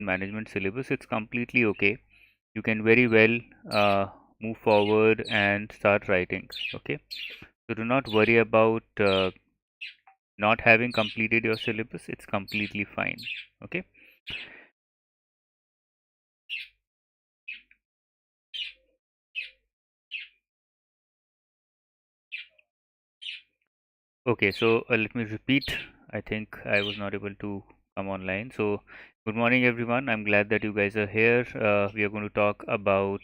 management syllabus, it's completely okay. You can very well move forward and start writing. Okay, so do not worry about not having completed your syllabus. It's completely fine. Okay. Okay, so let me repeat. I think I was not able to come online. So, good morning, everyone. I'm glad that you guys are here. We are going to talk about,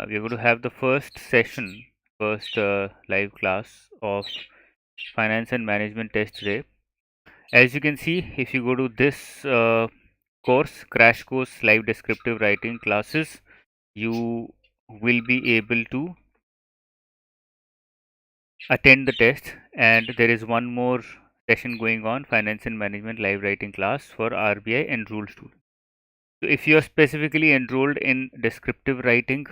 we are going to have the first session, first live class of finance and management test today. As you can see, if you go to this course, crash course, live descriptive writing classes, you will be able to attend the test, and there is one more session going on, finance and management live writing class for RBI enrolled students. So if you are specifically enrolled in descriptive writing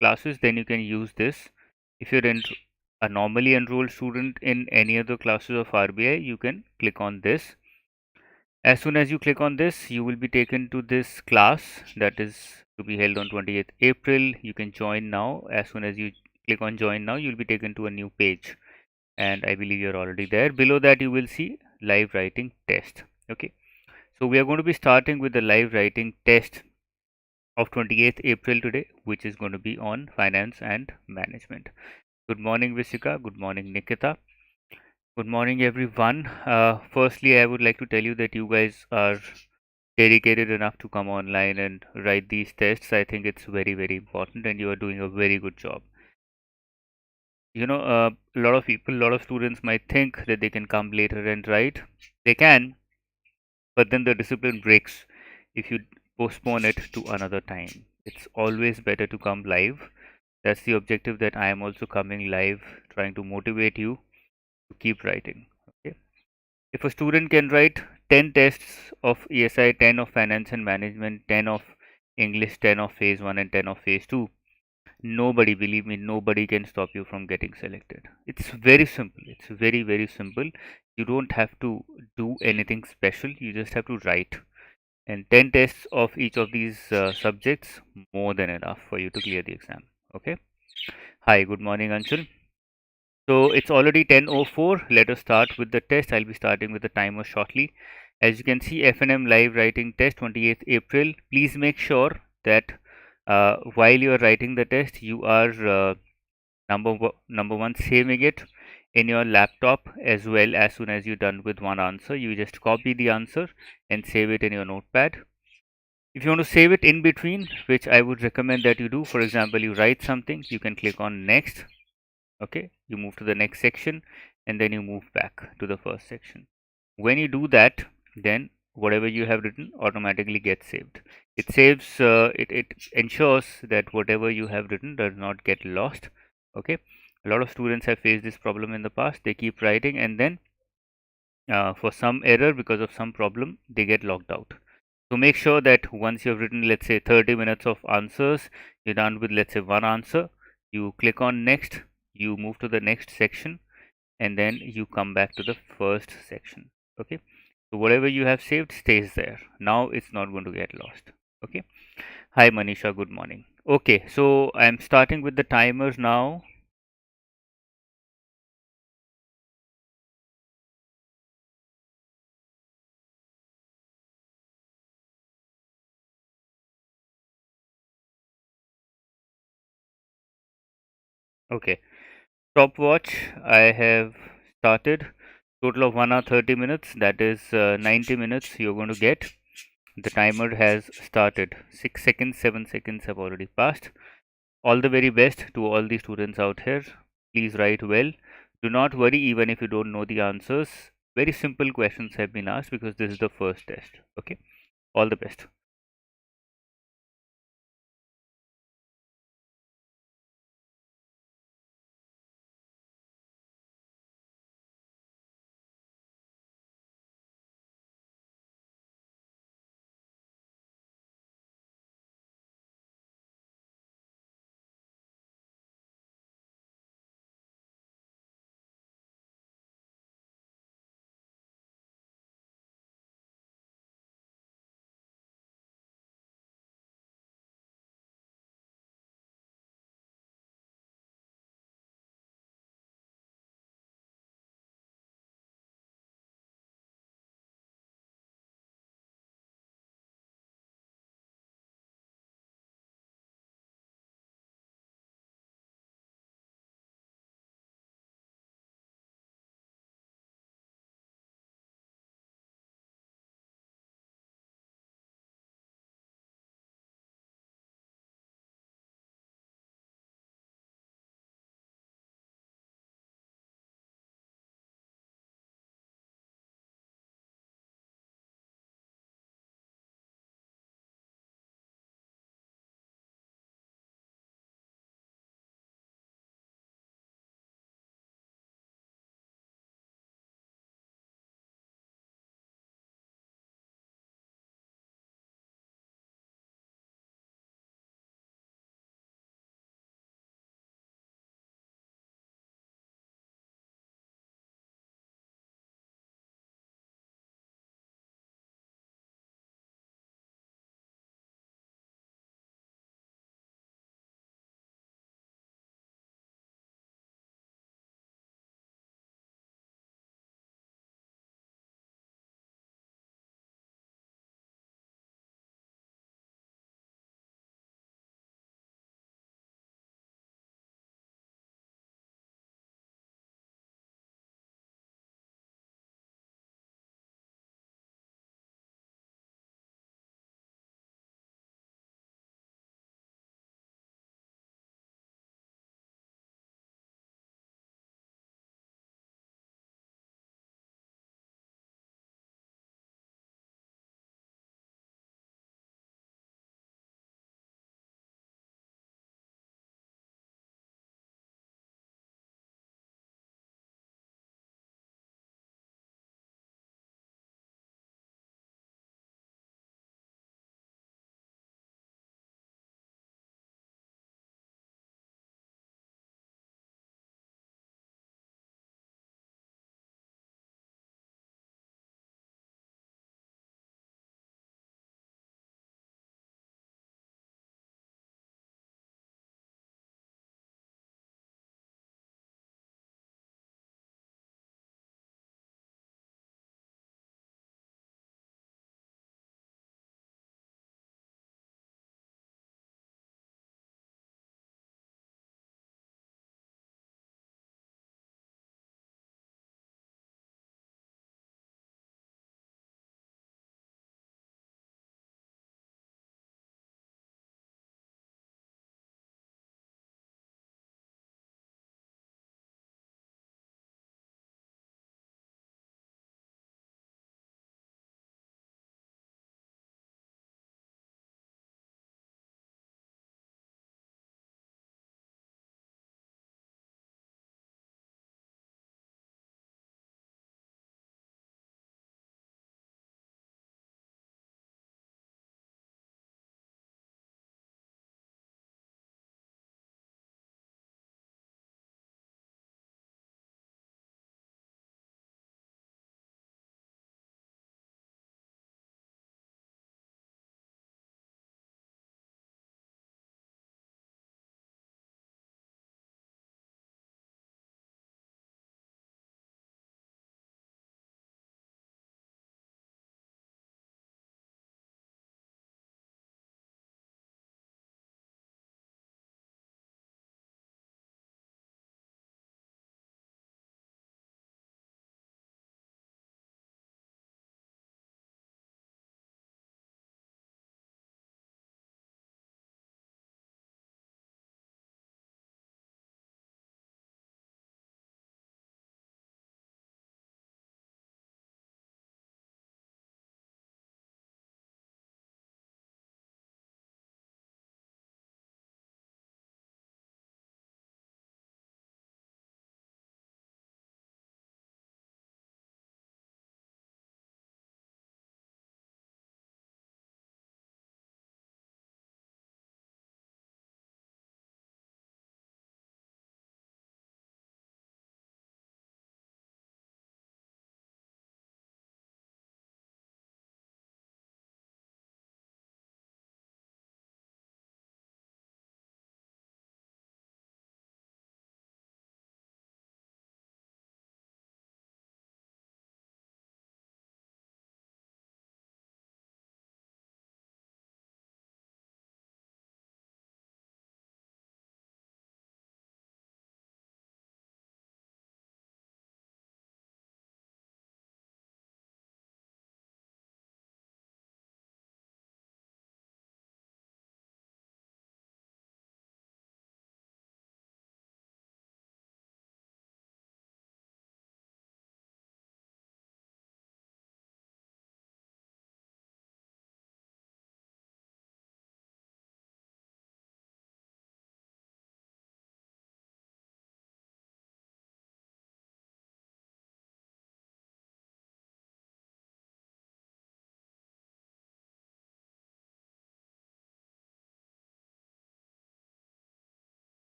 classes, then you can use this. If you're a normally enrolled student in any other classes of RBI, you can click on this. As soon as you click on this, you will be taken to this class that is to be held on 28th April. You can join now. As soon as you click on join now, you'll be taken to a new page, and I believe you're already there. Below that you will see live writing test. Okay, so we are going to be starting with the live writing test of 28th April today, which is going to be on finance and management. Good morning, Visika. Good morning, Nikita. Good morning, everyone. Firstly, I would like to tell you that you guys are dedicated enough to come online and write these tests. I think it's very, very important, and you are doing a very good job. A lot of people, a lot of students might think that they can come later and write. They can, but then the discipline breaks if you postpone it to another time. It's always better to come live. That's the objective that I am also coming live, trying to motivate you to keep writing. Okay. If a student can write 10 tests of ESI, 10 of finance and management, 10 of English, 10 of phase 1 and 10 of phase 2, nobody, believe me, nobody can stop you from getting selected. It's very simple. It's very, very simple. You don't have to do anything special. You just have to write. And 10 tests of each of these subjects, more than enough for you to clear the exam. Okay. Hi, good morning, Anshul. So it's already 10:04. Let us start with the test. I'll be starting with the timer shortly. As you can see, FNM live writing test 28th April. Please make sure that while you are writing the test, you are number one saving it in your laptop as well. As soon as you're done with one answer, you just copy the answer and save it in your notepad. If you want to save it in between, which I would recommend that you do, for example, you write something, you can click on next. Okay, you move to the next section and then you move back to the first section. When you do that, then whatever you have written automatically gets saved. It saves, it ensures that whatever you have written does not get lost. Okay, a lot of students have faced this problem in the past. They keep writing, and then for some error, because of some problem, they get logged out. So make sure that once you have written, let's say 30 minutes of answers, you're done with, let's say, one answer, you click on next, you move to the next section, and then you come back to the first section. Okay, so whatever you have saved stays there. Now it's not going to get lost. Okay. Hi Manisha, good morning. Okay, so I'm starting with the timers now. Okay, stopwatch, I have started. Total of 1 hour 30 minutes, that is 90 minutes you're going to get. The timer has started. 6 seconds, 7 seconds have already passed. All the very best to all the students out here. Please write well. Do not worry even if you don't know the answers. Very simple questions have been asked because this is the first test. Okay. All the best.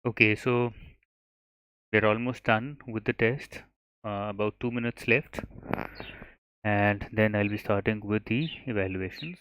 Okay, so we're almost done with the test. About 2 minutes left, and then I'll be starting with the evaluations.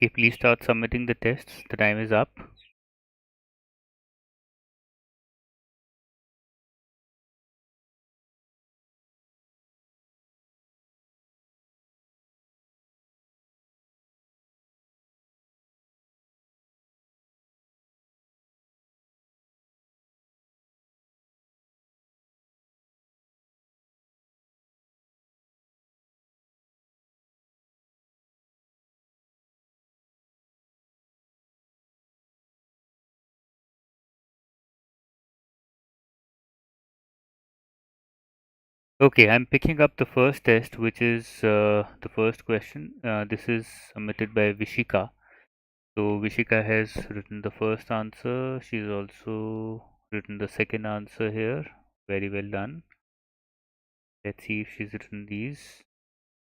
Okay, please start submitting the tests. The time is up. Okay, I'm picking up the first test, which is the first question. This is submitted by Vishika. So Vishika has written the first answer. She's also written the second answer here. Very well done. Let's see if she's written these.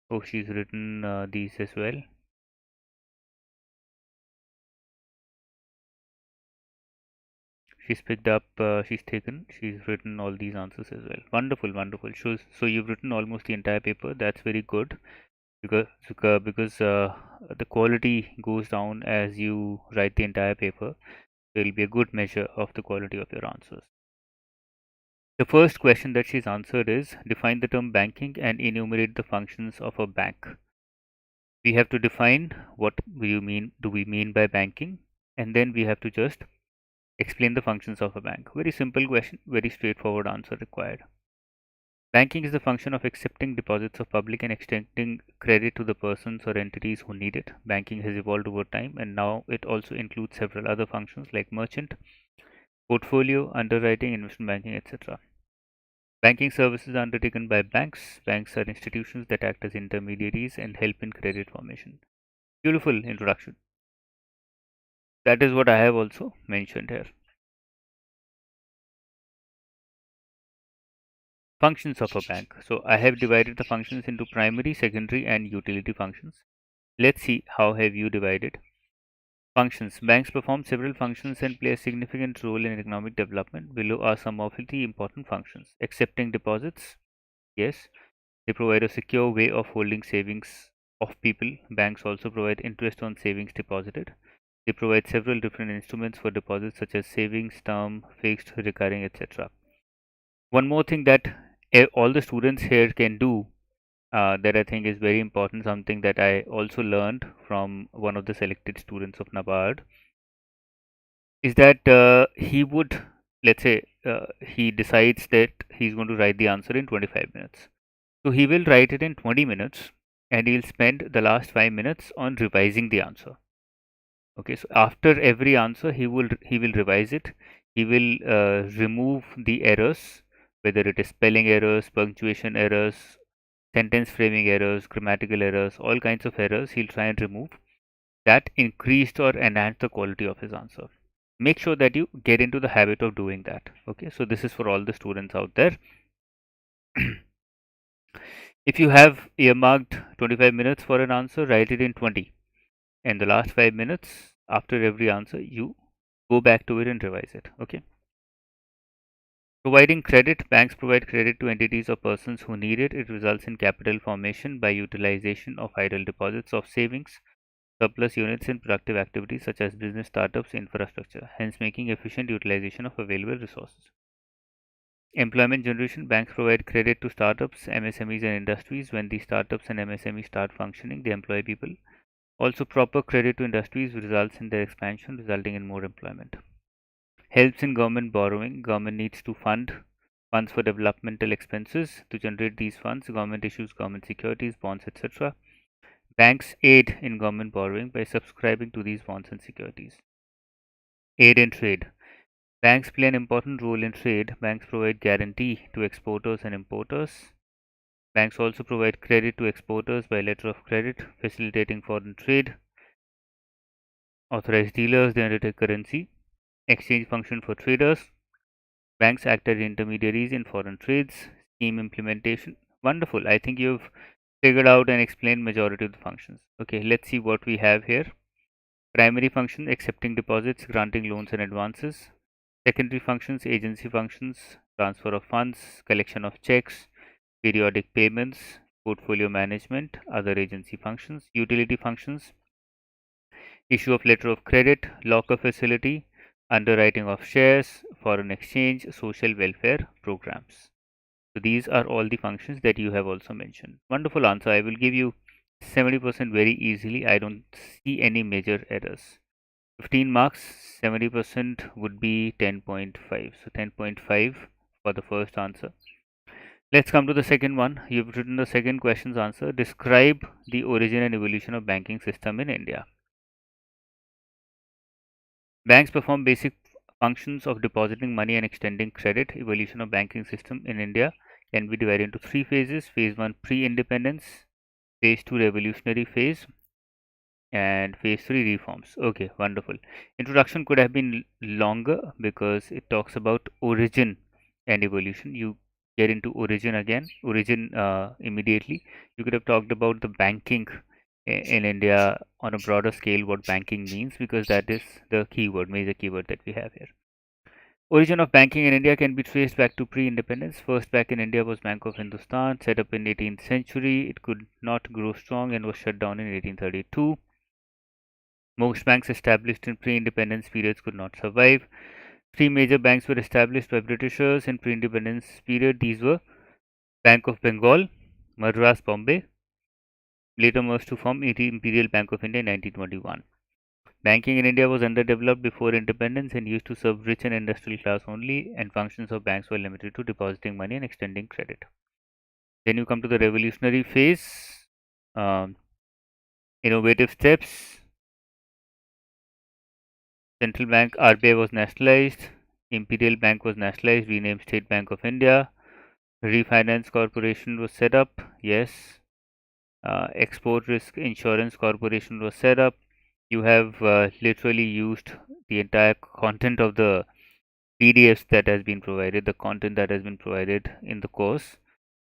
Oh, she's written these as well. She's picked up, she's written all these answers as well. Wonderful, wonderful. So you've written almost the entire paper. That's very good because the quality goes down as you write the entire paper. There will be a good measure of the quality of your answers. The first question that she's answered is define the term banking and enumerate the functions of a bank. We have to define what do we mean by banking, and then we have to just explain the functions of a bank. Very simple question, very straightforward answer required. Banking is the function of accepting deposits of public and extending credit to the persons or entities who need it. Banking has evolved over time and now it also includes several other functions like merchant, portfolio, underwriting, investment banking, etc. Banking services are undertaken by banks. Banks are institutions that act as intermediaries and help in credit formation. Beautiful introduction. That is what I have also mentioned here. Functions of a bank. So I have divided the functions into primary, secondary and utility functions. Let's see how have you divided. Functions. Banks perform several functions and play a significant role in economic development. Below are some of the important functions. Accepting deposits. Yes, they provide a secure way of holding savings of people. Banks also provide interest on savings deposited. They provide several different instruments for deposits such as savings, term, fixed, recurring, etc. One more thing that all the students here can do that I think is very important, something that I also learned from one of the selected students of NABARD, is that he would, let's say, he decides that he's going to write the answer in 25 minutes. So he will write it in 20 minutes and he'll spend the last 5 minutes on revising the answer. Okay, so after every answer, he will revise it. He will remove the errors, whether it is spelling errors, punctuation errors, sentence framing errors, grammatical errors, all kinds of errors. He'll try and remove that increased or enhanced the quality of his answer. Make sure that you get into the habit of doing that. Okay, so this is for all the students out there. If you have earmarked 25 minutes for an answer, write it in 20. And the last 5 minutes after every answer, you go back to it and revise it. Okay. Providing credit. Banks provide credit to entities or persons who need it. It results in capital formation by utilization of idle deposits of savings, surplus units in productive activities such as business, startups, infrastructure, hence making efficient utilization of available resources. Employment generation. Banks provide credit to startups, MSMEs, and industries. When these startups and MSMEs start functioning, they employ people. Also, proper credit to industries results in their expansion, resulting in more employment. Helps in government borrowing. Government needs to fund funds for developmental expenses. To generate these funds, government issues government securities, bonds, etc. Banks aid in government borrowing by subscribing to these bonds and securities. Aid in trade. Banks play an important role in trade. Banks provide guarantee to exporters and importers. Banks also provide credit to exporters by letter of credit, facilitating foreign trade. Authorized dealers, they undertake currency exchange function for traders. Banks act as intermediaries in foreign trades. Scheme implementation. Wonderful. I think you've figured out and explained majority of the functions. Okay, let's see what we have here. Primary function, accepting deposits, granting loans and advances. Secondary functions, agency functions, transfer of funds, collection of checks, periodic payments, portfolio management, other agency functions. Utility functions, issue of letter of credit, locker facility, underwriting of shares, foreign exchange, social welfare programs. So these are all the functions that you have also mentioned. Wonderful answer. I will give you 70% very easily. I don't see any major errors. 15 marks, 70% would be 10.5. So 10.5 for the first answer. Let's come to the second one. You've written the second question's answer. Describe the origin and evolution of banking system in India. Banks perform basic functions of depositing money and extending credit. Evolution of banking system in India can be divided into three phases. Phase 1, pre-independence. Phase 2, revolutionary phase. And phase 3, reforms. Okay, wonderful. Introduction could have been longer because it talks about origin and evolution. You get into origin immediately. You could have talked about the banking in India on a broader scale, what banking means, because that is the keyword, major keyword that we have here. Origin of banking in India can be traced back to pre-independence. First bank in India was Bank of Hindustan, set up in 18th century. It could not grow strong and was shut down in 1832. Most banks established in pre-independence periods could not survive. Three major banks were established by Britishers in pre-independence period. These were Bank of Bengal, Madras, Bombay, later merged to form Imperial Bank of India in 1921. Banking in India was underdeveloped before independence and used to serve rich and industrial class only, and functions of banks were limited to depositing money and extending credit. Then you come to the revolutionary phase. Innovative steps. Central Bank RBI was nationalized. Imperial Bank was nationalized, renamed State Bank of India. Refinance Corporation was set up. Yes. Export Risk Insurance Corporation was set up. You have literally used the entire content of the PDFs that has been provided, the content that has been provided in the course.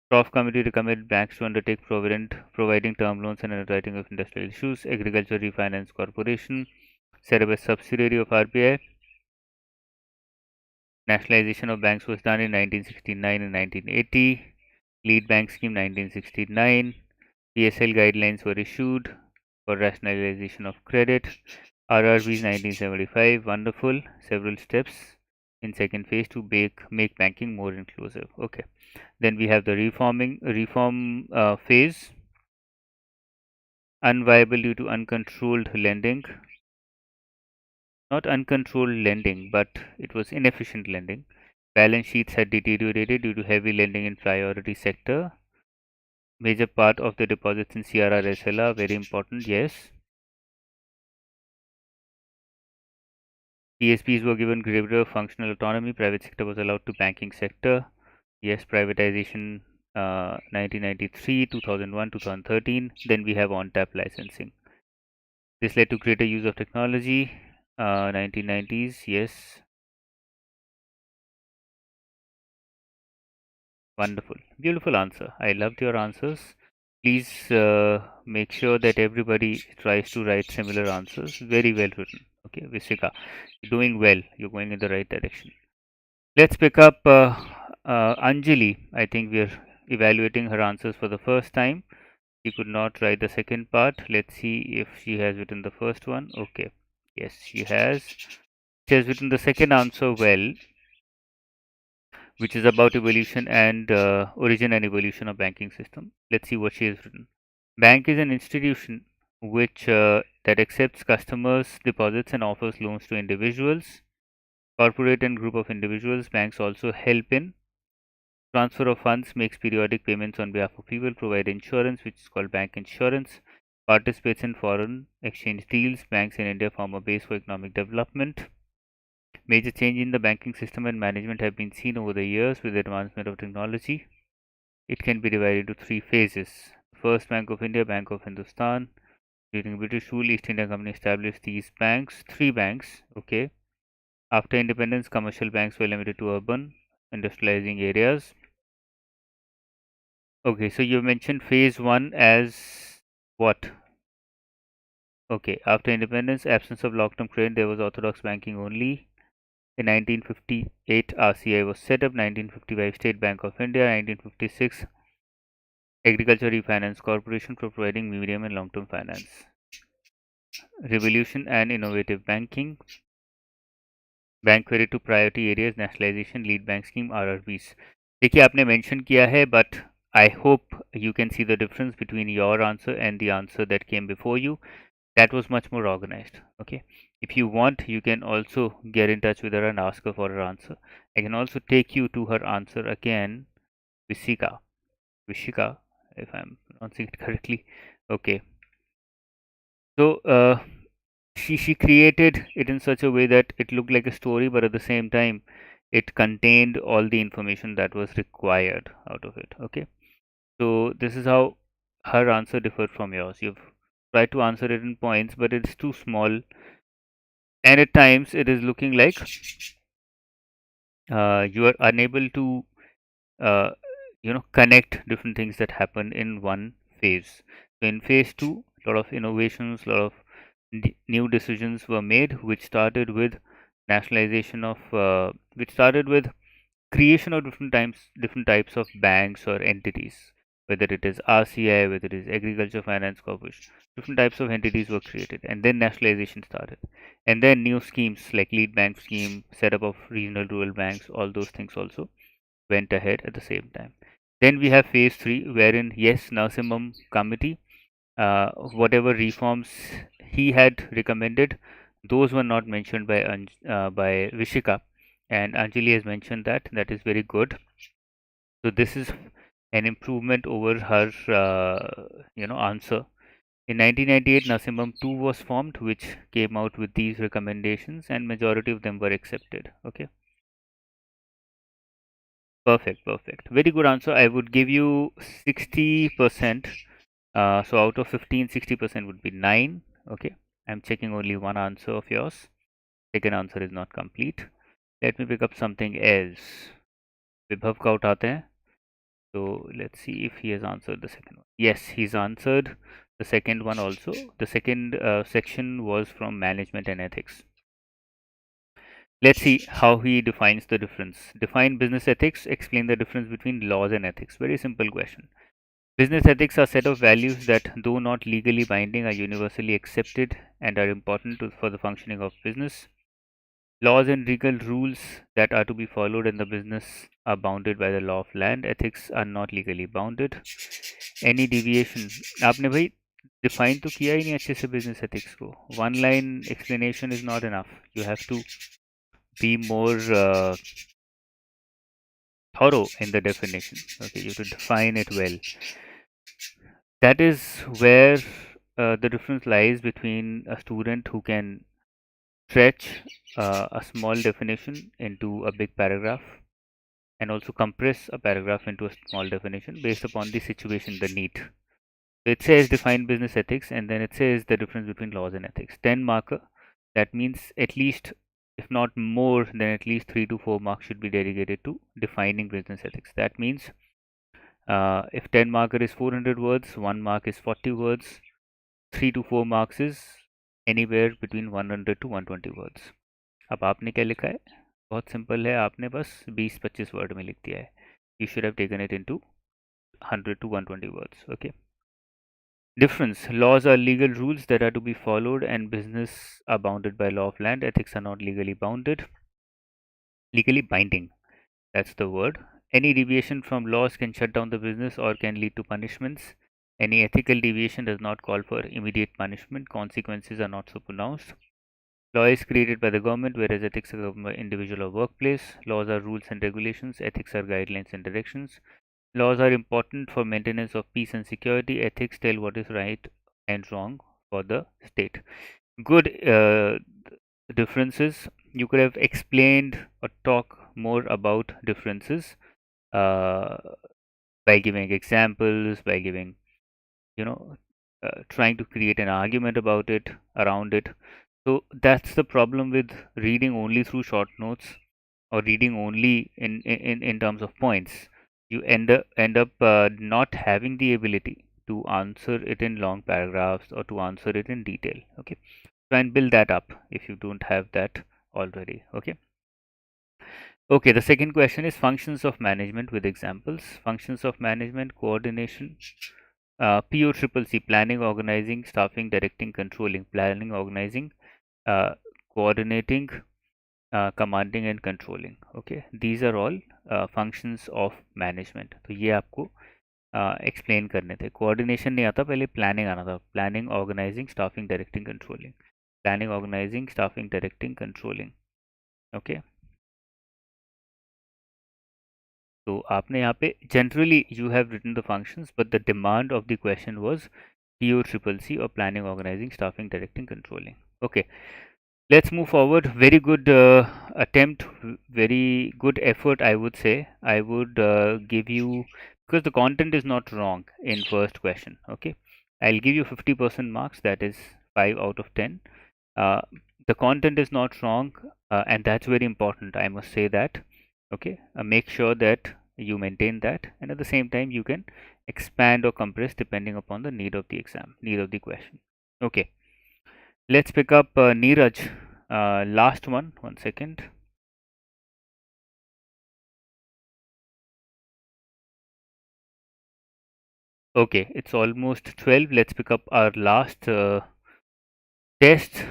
Prof Committee recommended banks to undertake providing term loans and underwriting of industrial issues. Agriculture Refinance Corporation. set up a subsidiary of RBI. Nationalization of banks was done in 1969 and 1980. Lead bank scheme 1969. PSL guidelines were issued for rationalization of credit. RRBs 1975. Wonderful. Several steps in second phase to make banking more inclusive. Okay. Then we have the reform phase. Unviable due to uncontrolled lending. Not uncontrolled lending, but it was inefficient lending. Balance sheets had deteriorated due to heavy lending in priority sector. Major part of the deposits in CRR SLR, very important, yes. PSPs were given greater functional autonomy. Private sector was allowed to banking sector. Yes, privatization 1993, 2001, 2013. Then we have on-tap licensing. This led to greater use of technology. 1990s, yes. Wonderful. Beautiful answer. I loved your answers. Please make sure that everybody tries to write similar answers. Very well written. Okay, Visika, you're doing well. You're going in the right direction. Let's pick up Anjali. I think we're evaluating her answers for the first time. She could not write the second part. Let's see if she has written the first one. Okay. Yes, she has. She has written the second answer well, which is about evolution and origin and evolution of banking system. Let's see what she has written. Bank is an institution which that accepts customers' deposits and offers loans to individuals, corporate and group of individuals. Banks also help in transfer of funds, makes periodic payments on behalf of people, provide insurance, which is called bank insurance, participates in foreign exchange deals. Banks in India form a base for economic development. Major change in the banking system and management have been seen over the years with the advancement of technology. It can be divided into three phases. First, Bank of India, Bank of Hindustan. During British rule, East India Company established these banks, three banks. Okay. After independence, commercial banks were limited to urban, industrializing areas. Okay, so you mentioned phase one as what? Okay, after independence, absence of long-term credit, there was orthodox banking only. In 1958, RCI was set up. 1955, State Bank of India. 1956, Agriculture Refinance Corporation for providing medium and long-term finance. Revolution and innovative banking. Bank credit to priority areas nationalisation lead bank scheme RRBs देखिए आपने mention किया है but I hope you can see the difference between your answer and the answer that came before you that was much more organized. Okay, if you want you can also get in touch with her and ask her for her answer. I can also take you to her answer again. Vishika, if I'm pronouncing it correctly. Okay, so she created it in such a way that it looked like a story, but at the same time it contained all the information that was required out of it. Okay, so this is how her answer differed from yours. You've tried to answer it in points, but it's too small, and at times it is looking like you are unable to uh, connect different things that happen in one phase. So in phase two, a lot of innovations, a lot of new decisions were made, which started with nationalization of, which started with creation of different types of banks or entities, whether it is RCI, whether it is Agriculture Finance Corporation. Different types of entities were created, and then nationalization started, and then new schemes like lead bank scheme, setup of regional rural banks, all those things also went ahead at the same time. Then we have phase three, wherein yes, Narasimham committee, whatever reforms he had recommended, those were not mentioned by by Vishika, and Anjali has mentioned that. That is very good. So this is an improvement over her, answer. In 1998, Narasimham 2 was formed, which came out with these recommendations, and majority of them were accepted. Okay, perfect, perfect. Very good answer. I would give you 60%. So out of 15, 60% would be 9. Okay, I'm checking only one answer of yours. Second answer is not complete. Let me pick up something else. विभव का उठाते हैं. So let's see if he has answered the second one. Yes, he's answered. The second one also. The second section was from management and ethics. Let's see how he defines the difference. Define business ethics, explain the difference between laws and ethics. Very simple question. Business ethics are a set of values that, though not legally binding, are universally accepted and are important for the functioning of business. Laws and legal rules that are to be followed in the business are bounded by the law of land. Ethics are not legally bounded. Any deviation, आपने भाई define तो किया ही नहीं अच्छे से business ethics को. One line explanation is not enough. You have to be more thorough in the definition. Okay, you have to define it well. That is where the difference lies between a student who can stretch a small definition into a big paragraph and also compress a paragraph into a small definition based upon the situation, the need. So it says define business ethics and then it says the difference between laws and ethics. 10 marker, that means at least, if not more than at least 3 to 4 marks should be dedicated to defining business ethics. That means if 10 marker is 400 words, 1 mark is 40 words, 3 to 4 marks is anywhere between 100 to 120 words. अब आपने क्या लिखा है? बहुत simple है, आपने बस 20-25 word में लिख दिया है. You should have taken it into 100 to 120 words. Okay. Difference. Laws are legal rules that are to be followed and business are bounded by law of land. Ethics are not legally bounded. Legally binding. That's the word. Any deviation from laws can shut down the business or can lead to punishments. Any ethical deviation does not call for immediate punishment. Consequences are not so pronounced. Law is created by the government, whereas ethics are governed by individual or workplace. Laws are rules and regulations. Ethics are guidelines and directions. Laws are important for maintenance of peace and security. Ethics tell what is right and wrong for the state. Good differences. You could have explained or talk more about differences uh, by giving examples, by giving, you know, trying to create an argument about it, around it. So that's the problem with reading only through short notes or reading only in terms of points. You end up not having the ability to answer it in long paragraphs or to answer it in detail. Okay, try and build that up if you don't have that already. Okay, the second question is functions of management with examples. Functions of management: coordination, PO/CCC, planning, organizing, staffing, directing, controlling. Planning, organizing, coordinating, commanding and controlling. Okay, these are all functions of management. तो ये आपको explain करने थे. Coordination नहीं आता, पहले planning आना था. Planning, organizing, staffing, directing, controlling. Planning, organizing, staffing, directing, controlling. Okay. तो आपने यहाँ पे generally you have written the functions, but the demand of the question was PO/CCC or planning, organizing, staffing, directing, controlling. Okay. Let's move forward. Very good attempt, very good effort, I would say. I would give you, because the content is not wrong in first question. Okay, I'll give you 50% marks, that is 5 out of 10. uh, the content is not wrong, and that's very important, I must say that. Okay, make sure that you maintain that, and at the same time you can expand or compress depending upon the need of the exam, need of the question. Okay, let's pick up Neeraj. Last one second. Okay, it's almost 12. Let's pick up our last test.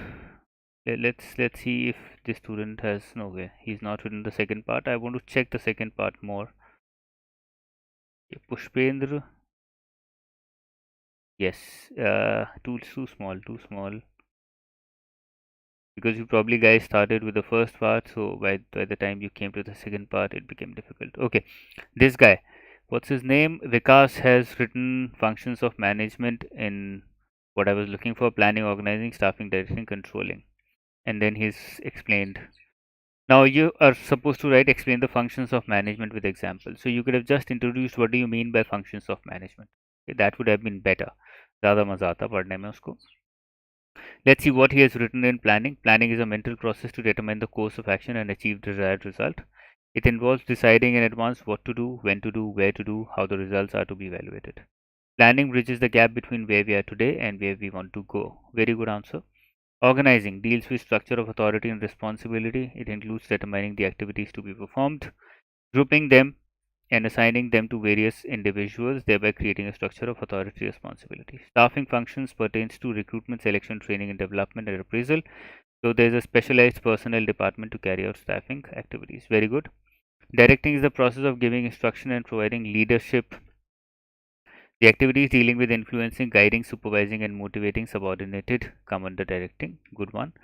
Let's see if the student has, no way, he's not written the second part. I want to check the second part more. Pushpendra, yes, too small, because you probably guys started with the first part, so by the time you came to the second part it became difficult. Okay, this guy, what's his name? Vikas has written functions of management in what I was looking for: planning, organizing, staffing, directing, controlling. And then he's explained. Now you are supposed to write explain the functions of management with examples. So you could have just introduced what do you mean by functions of management. Okay, that would have been better. ज़्यादा मज़ा आता पढ़ने में उसको. Let's see what he has written in planning. Planning is a mental process to determine the course of action and achieve the desired result. It involves deciding in advance what to do, when to do, where to do, how the results are to be evaluated. Planning bridges the gap between where we are today and where we want to go. Very good answer. Organizing deals with structure of authority and responsibility. It includes determining the activities to be performed, grouping them, and assigning them to various individuals, thereby creating a structure of authority responsibility. Staffing functions pertains to recruitment, selection, training, and development and appraisal. So there is a specialized personnel department to carry out staffing activities. Very good. Directing is the process of giving instruction and providing leadership. The activities dealing with influencing, guiding, supervising, and motivating subordinated come under directing. Good one.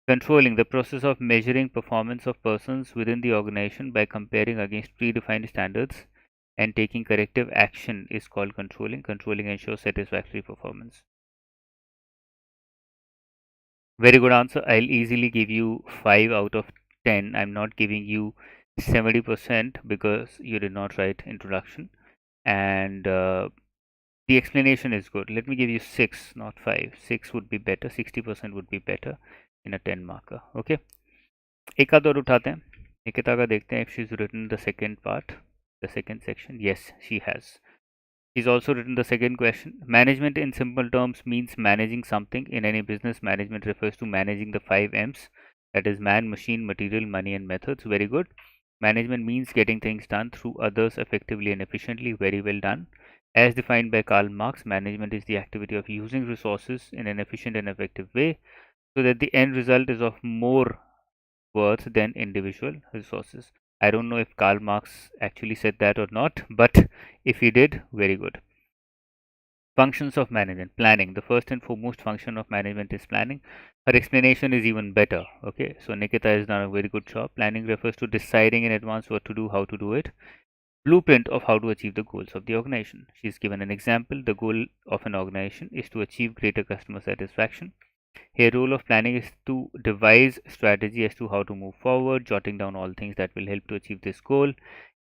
Controlling, the process of measuring performance of persons within the organization by comparing against predefined standards and taking corrective action is called controlling. Controlling ensures satisfactory performance. Very good answer. I'll easily give you 5 out of 10. I'm not giving you 70% because you did not write introduction, and the explanation is good. Let me give you 6, not 5. 6 would be better. 60% would be better in a 10 marker. Okay. एक आध और उठाते हैं. निकिता का देखते हैं if she's written the second part, the second section. Yes, she has. He's also written the second question. Management in simple terms means managing something. In any business, management refers to managing the 5 M's, that is man, machine, material, money, and methods. Very good. Management means getting things done through others effectively and efficiently. Very well done. As defined by Karl Marx, management is the activity of using resources in an efficient and effective way so that the end result is of more worth than individual resources. I don't know if Karl Marx actually said that or not, but if he did, very good. Functions of management. Planning. The first and foremost function of management is planning. Her explanation is even better. Okay, so Nikita has done a very good job. Planning refers to deciding in advance what to do, how to do it. Blueprint of how to achieve the goals of the organization. She's given an example. The goal of an organization is to achieve greater customer satisfaction. Here, role of planning is to devise strategy as to how to move forward. Jotting down all things that will help to achieve this goal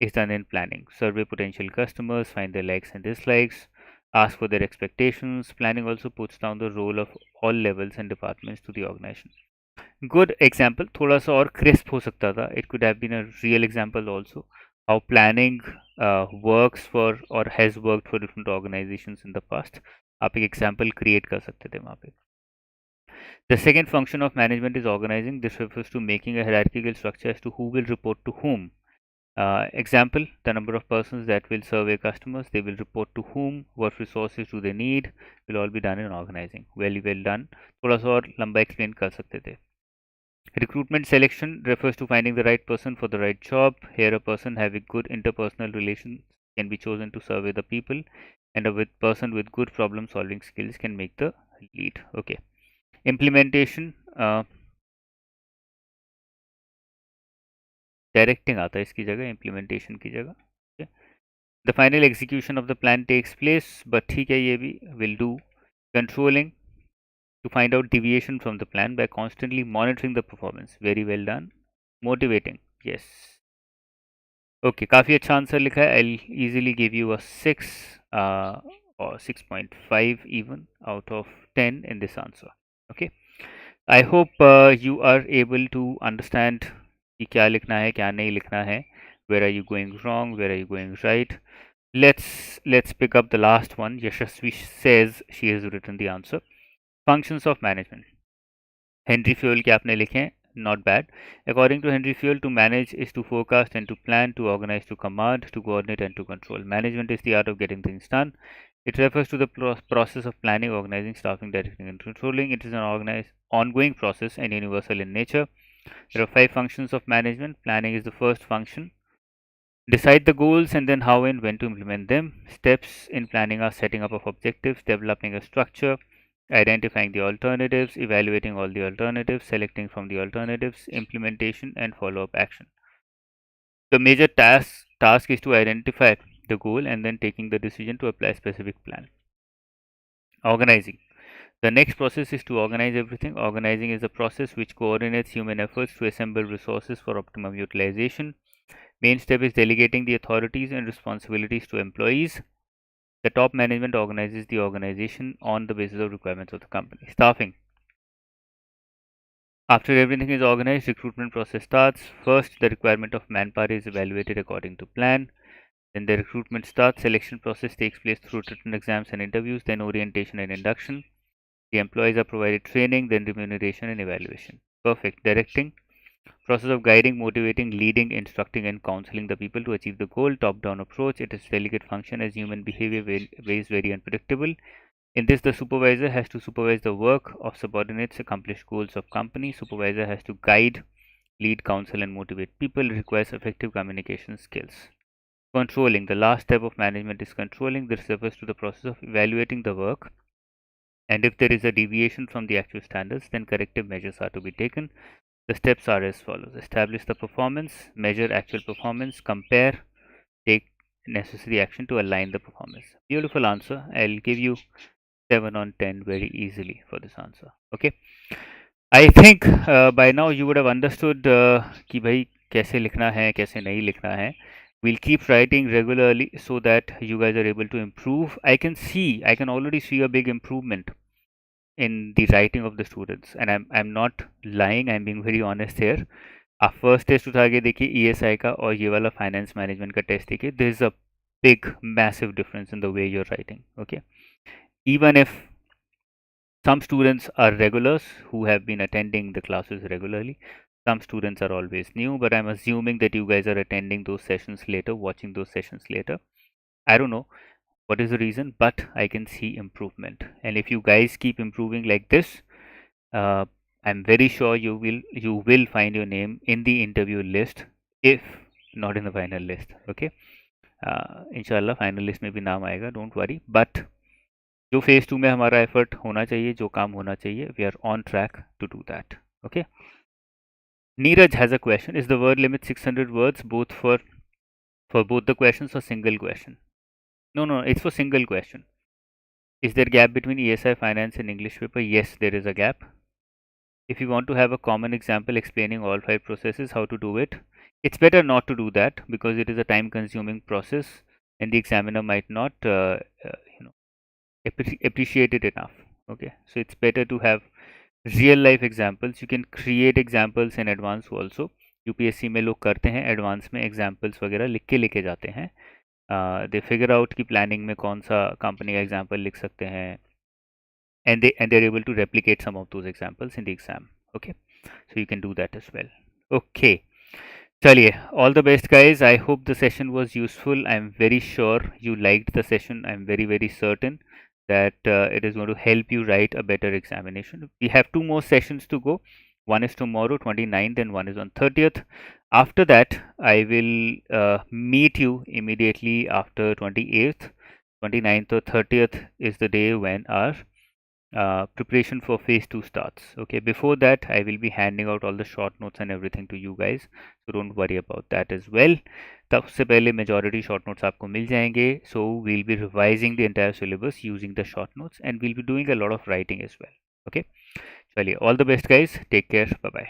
is done in planning. Survey potential customers, find their likes and dislikes, ask for their expectations. Planning also puts down the role of all levels and departments to the organization. Good example. थोड़ा सा और crisp हो सकता था. It could have been a real example also. How planning works for or has worked for different organizations in the past. आप एक example create कर सकते थे वहाँ पे. The second function of management is organizing. This refers to making a hierarchical structure as to who will report to whom. Example, the number of persons that will survey customers, they will report to whom, what resources do they need, will all be done in organizing. Very well done. थोड़ा सा और लंबा explain कर सकते थे. Recruitment selection refers to finding the right person for the right job. Here, a person having good interpersonal relations can be chosen to survey the people, and a person with good problem solving skills can make the lead. Okay. Implementation. Directing आता है इसकी जगह, implementation की जगह. Okay. The final execution of the plan takes place, but ठीक है ये भी will do. Controlling to find out deviation from the plan by constantly monitoring the performance. Very well done. Motivating. Yes. Okay, काफ़ी अच्छा answer लिखा है. I'll easily give you a 6 or 6.5 even out of 10 in this answer. Okay. I hope you are able to understand कि क्या लिखना है क्या नहीं लिखना है. Where are you going wrong, where are you going right. Let's pick up the last one. Yashasvi says she has written the answer. Functions of management. Henry Fuel के आपने लिखे हैं. Not bad. According to Henry Fuel, to manage is to forecast and to plan, to organize, to command, to coordinate, and to control. Management is the art of getting things done. It refers to the process of planning, organizing, staffing, directing, and controlling. It is an organized, ongoing process and universal in nature. There are 5 functions of management. Planning is the first function. Decide the goals and then how and when to implement them. Steps in planning are setting up of objectives, developing a structure, identifying the alternatives, evaluating all the alternatives, selecting from the alternatives, implementation, and follow-up action. The major task is to identify the goal and then taking the decision to apply a specific plan. Organizing. The next process is to organize everything. Organizing is a process which coordinates human efforts to assemble resources for optimum utilization. Main step is delegating the authorities and responsibilities to employees. The top management organizes the organization on the basis of requirements of the company. Staffing. After everything is organized, recruitment process starts. First, the requirement of manpower is evaluated according to plan. Then the recruitment starts. Selection process takes place through written exams and interviews, then orientation and induction. The employees are provided training, then remuneration and evaluation. Perfect. Directing. Process of guiding, motivating, leading, instructing, and counseling the people to achieve the goal. Top-down approach. It is delicate function as human behavior is very unpredictable. In this, the supervisor has to supervise the work of subordinates, accomplish goals of company. Supervisor has to guide, lead, counsel, and motivate people. It requires effective communication skills. Controlling. The last step of management is controlling. This refers to the process of evaluating the work, and if there is a deviation from the actual standards, then corrective measures are to be taken. The steps are as follows: establish the performance, measure actual performance, compare, take necessary action to align the performance. Beautiful answer. I'll give you 7 on 10 very easily for this answer. Okay. I think by now you would have understood कि भाई कैसे लिखना है कैसे नहीं लिखना है. We'll keep writing regularly so that you guys are able to improve. I can already see a big improvement in the writing of the students, and I'm not lying. I'm being very honest here. आप first test उठा के देखिए ESI का और ये वाला finance management का test देखिए. There is a big massive difference in the way you're writing. Okay, even if some students are regulars who have been attending the classes regularly. Some students are always new, but I'm assuming that you guys are attending those sessions later, watching those sessions later. I don't know what is the reason, but I can see improvement. And if you guys keep improving like this, uh, I'm very sure you will find your name in the interview list, if not in the final list. Okay, inshallah final list में भी नाम आएगा. Don't worry. But जो phase 2 में हमारा effort होना चाहिए, जो काम होना चाहिए, we are on track to do that. Okay. Neeraj has a question. Is the word limit 600 words both for both the questions or single question? No, it's for single question. Is there gap between ESI finance and English paper? Yes, there is a gap. If you want to have a common example explaining all 5 processes, how to do it, it's better not to do that because it is a time consuming process and the examiner might not you know appreciate it enough. Okay, so it's better to have real life examples. You can create examples in advance also. UPSC में लोग करते हैं advance में examples वगैरह लिख के लेके जाते हैं. दे फिगर आउट की प्लानिंग में कौन सा कंपनी का एग्जाम्पल लिख सकते हैं, and they're able to replicate some of those examples in the exam. Okay, so you can do that as well. Okay, चलिए, all the best guys. I hope the session was useful. I'm very sure you liked the session. I'm very certain that it is going to help you write a better examination. We have 2 more sessions to go. One is tomorrow 29th and one is on 30th. After that I will meet you immediately after 28th. 29th or 30th is the day when our preparation for phase 2 starts. Okay, before that I will be handing out all the short notes and everything to you guys, so don't worry about that as well. तब से पहले majority short notes आपको मिल जाएंगे. So we'll be revising the entire syllabus using the short notes and we'll be doing a lot of writing as well. Okay, चलिए, all the best guys, take care, bye bye.